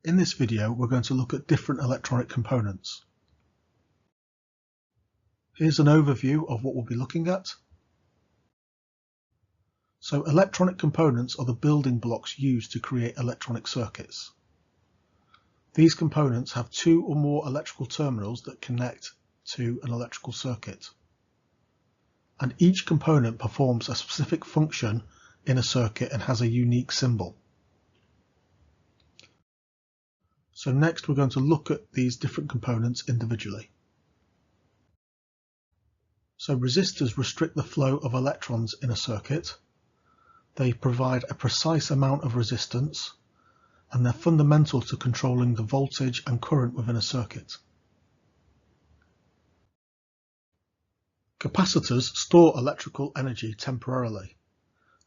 In this video, we're going to look at different electronic components. Here's an overview of what we'll be looking at. So electronic components are the building blocks used to create electronic circuits. These components have two or more electrical terminals that connect to an electrical circuit. And each component performs a specific function in a circuit and has a unique symbol. So next we're going to look at these different components individually. So resistors restrict the flow of electrons in a circuit. They provide a precise amount of resistance, and they're fundamental to controlling the voltage and current within a circuit. Capacitors store electrical energy temporarily.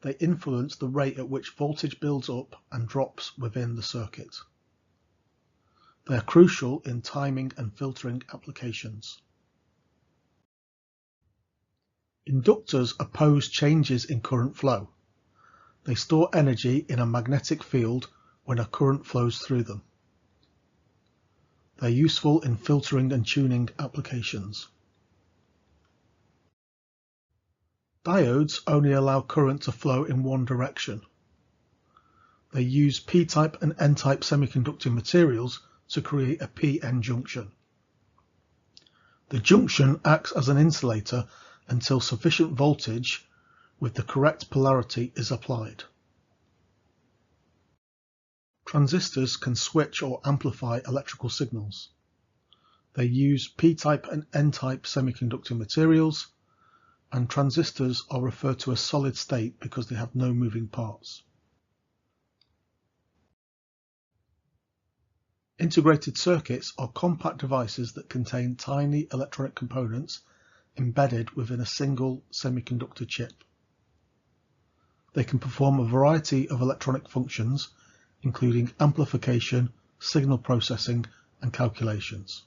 They influence the rate at which voltage builds up and drops within the circuit. They are crucial in timing and filtering applications. Inductors oppose changes in current flow. They store energy in a magnetic field when a current flows through them. They're useful in filtering and tuning applications. Diodes only allow current to flow in one direction. They use p-type and n-type semiconducting materials to create a p-n junction. The junction acts as an insulator until sufficient voltage with the correct polarity is applied. Transistors can switch or amplify electrical signals. They use p-type and n-type semiconducting materials, and transistors are referred to as solid state because they have no moving parts. Integrated circuits are compact devices that contain tiny electronic components embedded within a single semiconductor chip. They can perform a variety of electronic functions, including amplification, signal processing, and calculations.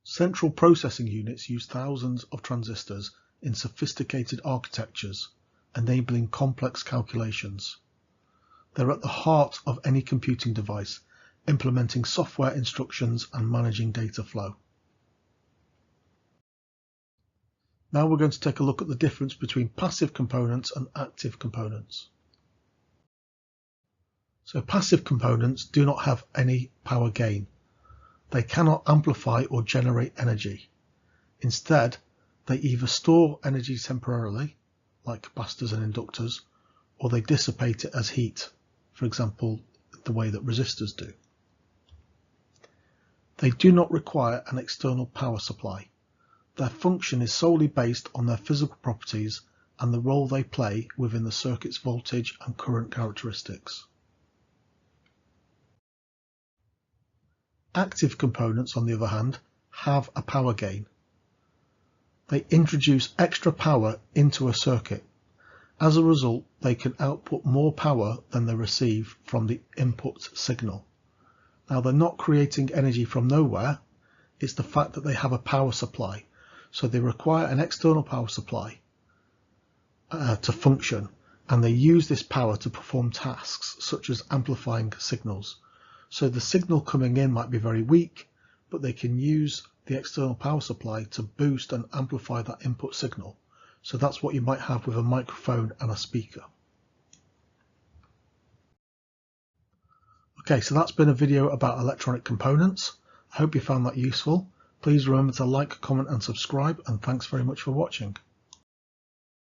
Central processing units use thousands of transistors in sophisticated architectures, enabling complex calculations. They're at the heart of any computing device, implementing software instructions and managing data flow. Now we're going to take a look at the difference between passive components and active components. So passive components do not have any power gain. They cannot amplify or generate energy. Instead, they either store energy temporarily, like capacitors and inductors, or they dissipate it as heat, for example, the way that resistors do. They do not require an external power supply. Their function is solely based on their physical properties and the role they play within the circuit's voltage and current characteristics. Active components, on the other hand, have a power gain. They introduce extra power into a circuit. As a result, they can output more power than they receive from the input signal. Now, they're not creating energy from nowhere. It's the fact that they have a power supply. So they require an external power supply to function, and they use this power to perform tasks such as amplifying signals. So the signal coming in might be very weak, but they can use the external power supply to boost and amplify that input signal. So that's what you might have with a microphone and a speaker. Okay, so that's been a video about electronic components. I hope you found that useful. Please remember to like, comment and subscribe, and thanks very much for watching.